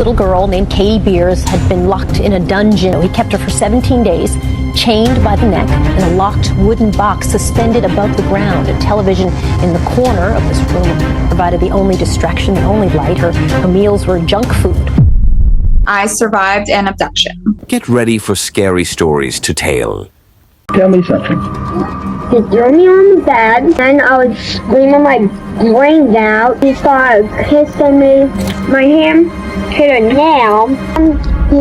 Little girl named Katie Beers had been locked in a dungeon. He kept her for 17 days, chained by the neck in a locked wooden box suspended above the ground. A television in the corner of this room provided the only distraction, the only light. Her meals were junk food. I survived an abduction. Get ready for scary stories to tell. Tell me something. He threw me on the bed, and I was screaming my brains out. He started kissing me. My hand hit a nail. He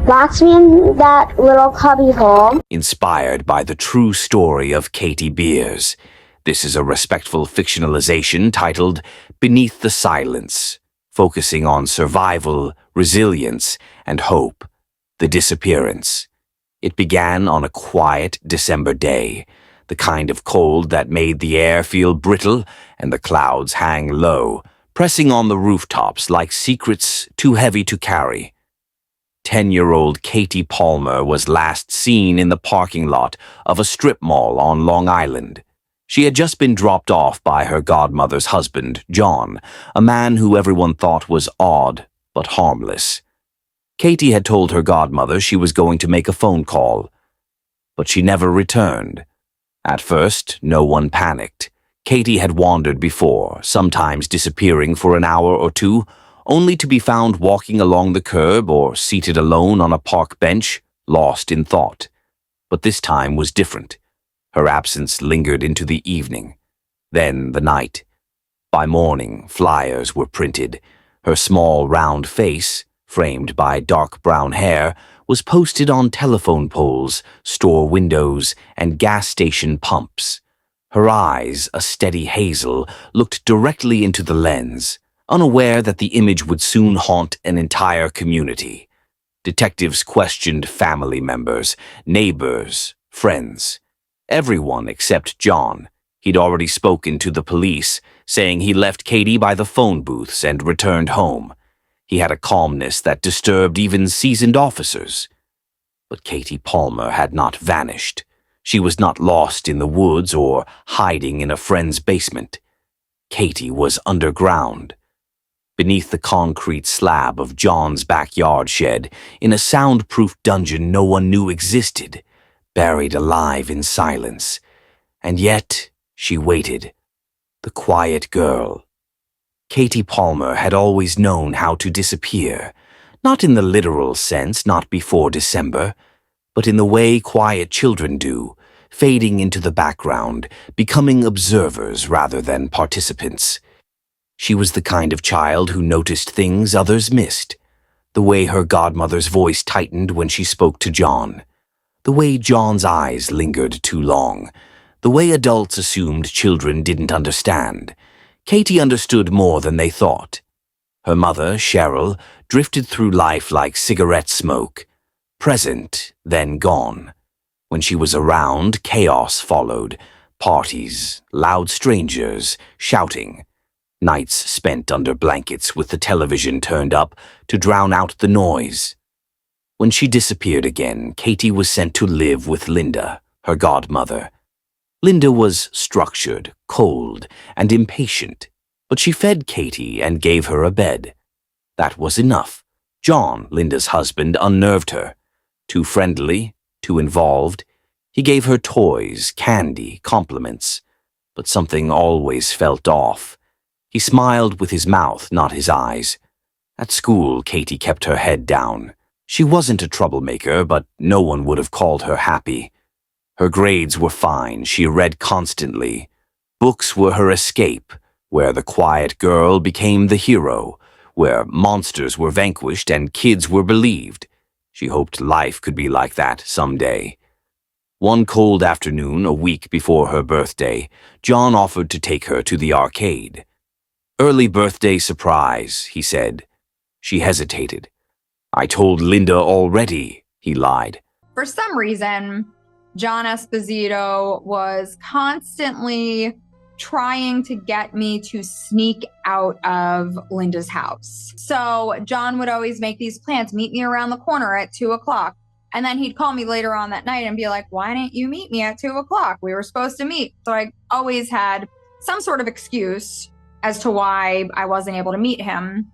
locked me in that little cubby hole. Inspired by the true story of Katie Beers, this is a respectful fictionalization titled Beneath the Silence, focusing on survival, resilience, and hope. The disappearance. It began on a quiet December day, the kind of cold that made the air feel brittle and the clouds hang low, pressing on the rooftops like secrets too heavy to carry. 10-year-old Katie Palmer was last seen in the parking lot of a strip mall on Long Island. She had just been dropped off by her godmother's husband, John, a man who everyone thought was odd but harmless. Katie had told her godmother she was going to make a phone call, but she never returned. At first, no one panicked. Katie had wandered before, sometimes disappearing for an hour or two, only to be found walking along the curb or seated alone on a park bench, lost in thought. But this time was different. Her absence lingered into the evening, then the night. By morning, flyers were printed. Her small, round face, framed by dark brown hair, was posted on telephone poles, store windows, and gas station pumps. Her eyes, a steady hazel, looked directly into the lens, unaware that the image would soon haunt an entire community. Detectives questioned family members, neighbors, friends. Everyone except John. He'd already spoken to the police, saying he left Katie by the phone booths and returned home. He had a calmness that disturbed even seasoned officers. But Katie Palmer had not vanished. She was not lost in the woods or hiding in a friend's basement. Katie was underground. Beneath the concrete slab of John's backyard shed, in a soundproof dungeon no one knew existed, buried alive in silence. And yet, she waited. The quiet girl. Katie Palmer had always known how to disappear, not in the literal sense, not before December, but in the way quiet children do, fading into the background, becoming observers rather than participants. She was the kind of child who noticed things others missed, the way her godmother's voice tightened when she spoke to John, the way John's eyes lingered too long, the way adults assumed children didn't understand. Katie understood more than they thought. Her mother, Cheryl, drifted through life like cigarette smoke, present, then gone. When she was around, chaos followed, parties, loud strangers, shouting, nights spent under blankets with the television turned up to drown out the noise. When she disappeared again, Katie was sent to live with Linda, her godmother. Linda was structured, cold, and impatient, but she fed Katie and gave her a bed. That was enough. John, Linda's husband, unnerved her. Too friendly, too involved. He gave her toys, candy, compliments, but something always felt off. He smiled with his mouth, not his eyes. At school, Katie kept her head down. She wasn't a troublemaker, but no one would have called her happy. Her grades were fine, she read constantly. Books were her escape, where the quiet girl became the hero, where monsters were vanquished and kids were believed. She hoped life could be like that someday. One cold afternoon, a week before her birthday, John offered to take her to the arcade. "Early birthday surprise," he said. She hesitated. "I told Linda already," he lied. For some reason, John Esposito was constantly trying to get me to sneak out of Linda's house. So John would always make these plans, meet me around the corner at 2:00. And then he'd call me later on that night and be like, why didn't you meet me at 2:00? We were supposed to meet. So I always had some sort of excuse as to why I wasn't able to meet him.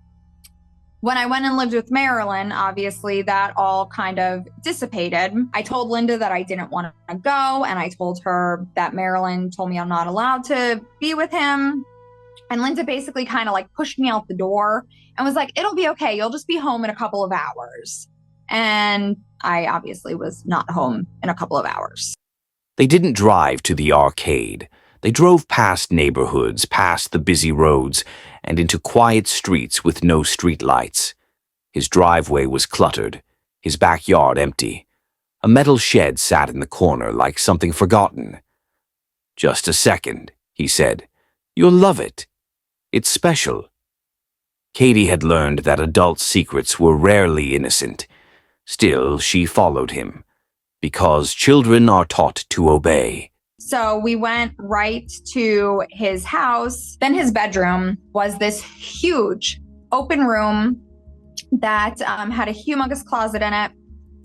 When I went and lived with Marilyn, obviously that all kind of dissipated. I told Linda that I didn't want to go, and I told her that Marilyn told me I'm not allowed to be with him. And Linda basically kind of like pushed me out the door and was like, it'll be okay. You'll just be home in a couple of hours. And I obviously was not home in a couple of hours. They didn't drive to the arcade. They drove past neighborhoods, past the busy roads, and into quiet streets with no streetlights. His driveway was cluttered, his backyard empty. A metal shed sat in the corner like something forgotten. "Just a second," he said. "You'll love it. It's special." Katie had learned that adult secrets were rarely innocent. Still, she followed him, because children are taught to obey. So we went right to his house. Then his bedroom was this huge open room that had a humongous closet in it.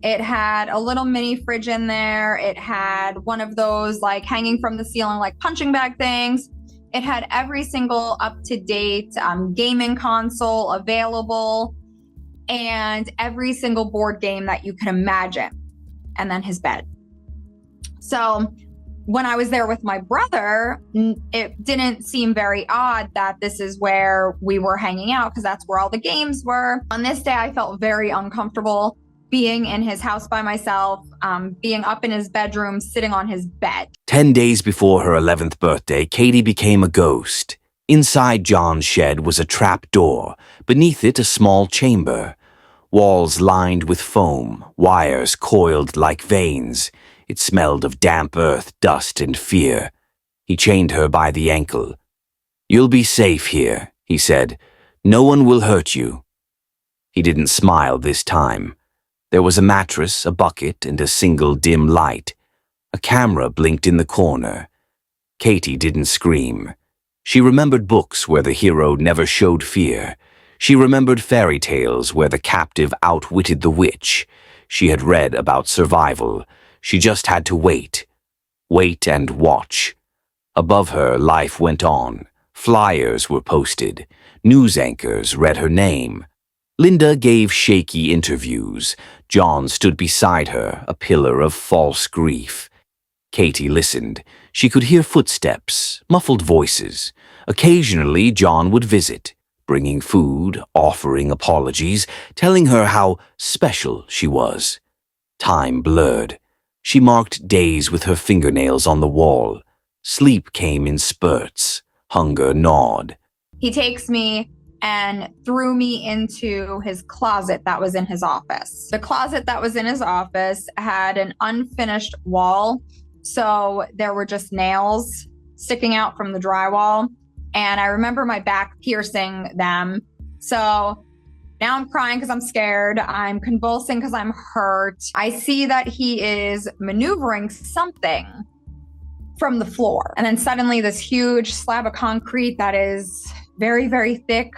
It had a little mini fridge in there. It had one of those like hanging from the ceiling like punching bag things. It had every single up-to-date gaming console available and every single board game that you can imagine. And then his bed. So when I was there with my brother, it didn't seem very odd that this is where we were hanging out because that's where all the games were. On this day, I felt very uncomfortable being in his house by myself, being up in his bedroom, sitting on his bed. 10 days before her 11th birthday, Katie became a ghost. Inside John's shed was a trap door, beneath it a small chamber. Walls lined with foam, wires coiled like veins. It smelled of damp earth, dust, and fear. He chained her by the ankle. "You'll be safe here," he said. "No one will hurt you." He didn't smile this time. There was a mattress, a bucket, and a single dim light. A camera blinked in the corner. Katie didn't scream. She remembered books where the hero never showed fear. She remembered fairy tales where the captive outwitted the witch. She had read about survival. She just had to wait. Wait and watch. Above her, life went on. Flyers were posted. News anchors read her name. Linda gave shaky interviews. John stood beside her, a pillar of false grief. Katie listened. She could hear footsteps, muffled voices. Occasionally, John would visit, bringing food, offering apologies, telling her how special she was. Time blurred. She marked days with her fingernails on the wall. Sleep came in spurts. Hunger gnawed. He takes me and threw me into his closet that was in his office. The closet that was in his office had an unfinished wall, so there were just nails sticking out from the drywall, and I remember my back piercing them. So now I'm crying because I'm scared. I'm convulsing because I'm hurt. I see that he is maneuvering something from the floor. And then suddenly this huge slab of concrete that is very, very thick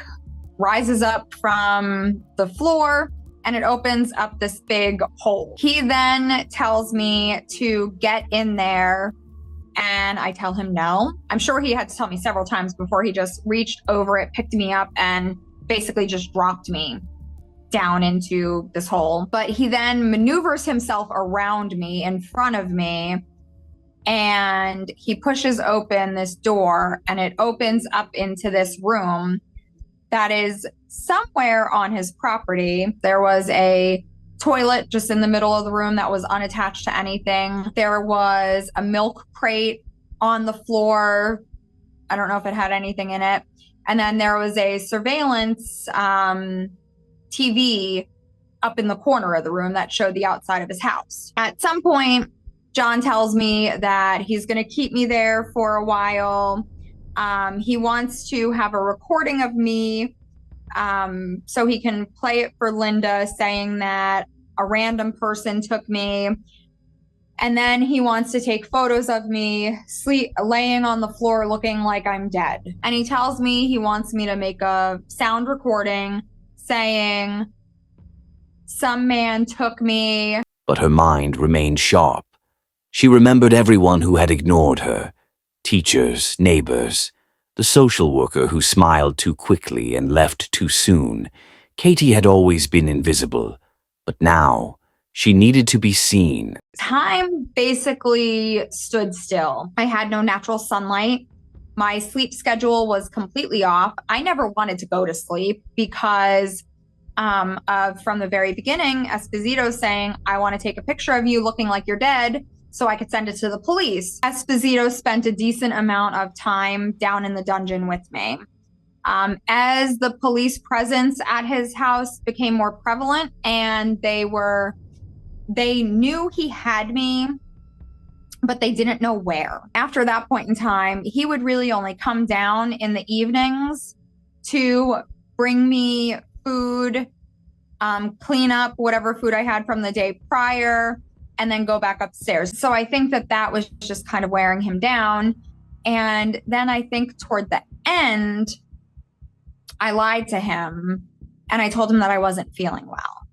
rises up from the floor and it opens up this big hole. He then tells me to get in there and I tell him no. I'm sure he had to tell me several times before he just reached over it, picked me up and basically just dropped me down into this hole. But he then maneuvers himself around me, in front of me, and he pushes open this door and it opens up into this room that is somewhere on his property. There was a toilet just in the middle of the room that was unattached to anything. There was a milk crate on the floor. I don't know if it had anything in it. And then there was a surveillance TV up in the corner of the room that showed the outside of his house. At some point, John tells me that he's going to keep me there for a while. He wants to have a recording of me so he can play it for Linda, saying that a random person took me. And then he wants to take photos of me laying on the floor looking like I'm dead. And he tells me he wants me to make a sound recording saying, "Some man took me." But her mind remained sharp. She remembered everyone who had ignored her. Teachers, neighbors, the social worker who smiled too quickly and left too soon. Katie had always been invisible, but now she needed to be seen. Time basically stood still. I had no natural sunlight. My sleep schedule was completely off. I never wanted to go to sleep because from the very beginning, Esposito saying, I want to take a picture of you looking like you're dead so I could send it to the police. Esposito spent a decent amount of time down in the dungeon with me. As the police presence at his house became more prevalent and they knew he had me, but they didn't know where. After that point in time, he would really only come down in the evenings to bring me food, clean up whatever food I had from the day prior, and then go back upstairs. So I think that was just kind of wearing him down. And then I think toward the end, I lied to him and I told him that I wasn't feeling well.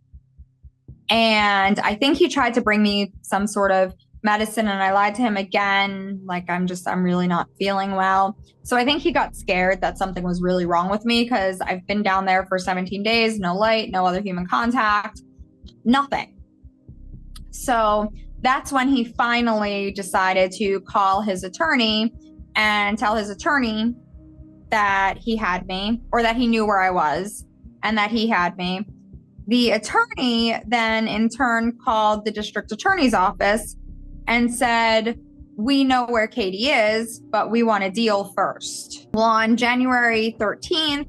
And I think he tried to bring me some sort of medicine and I lied to him again. Like, I'm really not feeling well. So I think he got scared that something was really wrong with me because I've been down there for 17 days, no light, no other human contact, nothing. So that's when he finally decided to call his attorney and tell his attorney that he had me, or that he knew where I was and that he had me. The attorney then in turn called the district attorney's office and said, we know where Katie is, but we want a deal first. Well, on January 13th,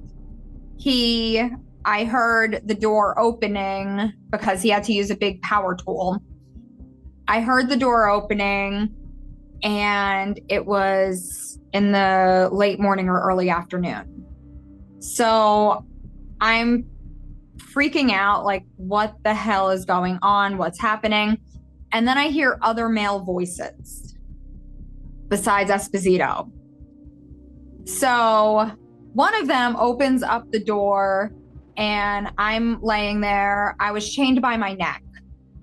I heard the door opening because he had to use a big power tool. I heard the door opening and it was in the late morning or early afternoon. So I'm freaking out, like, what the hell is going on? What's happening? And then I hear other male voices besides Esposito. So one of them opens up the door and I'm laying there. I was chained by my neck.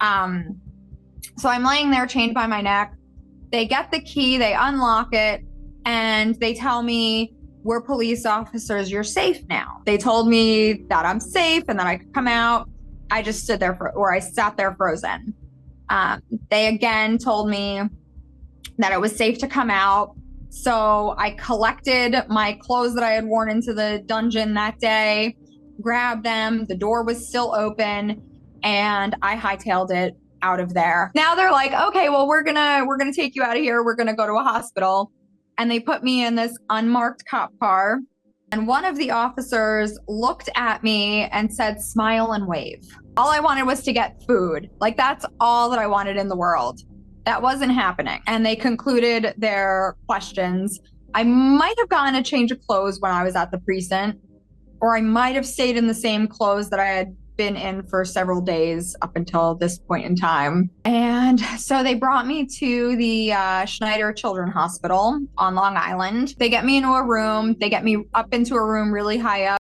So I'm laying there chained by my neck. They get the key, they unlock it, and they tell me, we're police officers, you're safe now. They told me that I'm safe and that I could come out. I just stood there I sat there frozen. They again told me that it was safe to come out. So I collected my clothes that I had worn into the dungeon that day, grabbed them, the door was still open, and I hightailed it out of there. Now they're like, okay, well, we're gonna take you out of here. We're gonna go to a hospital. And they put me in this unmarked cop car. And one of the officers looked at me and said, smile and wave. All I wanted was to get food. Like, that's all that I wanted in the world. That wasn't happening. And they concluded their questions. I might have gotten a change of clothes when I was at the precinct, or I might have stayed in the same clothes that I had been in for several days up until this point in time. And so they brought me to the Schneider Children's Hospital on Long Island. They get me into a room. They get me up into a room really high up.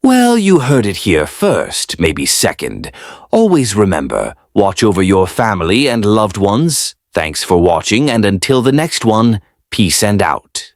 Well, you heard it here first, maybe second. Always remember, watch over your family and loved ones. Thanks for watching, and until the next one, peace and out.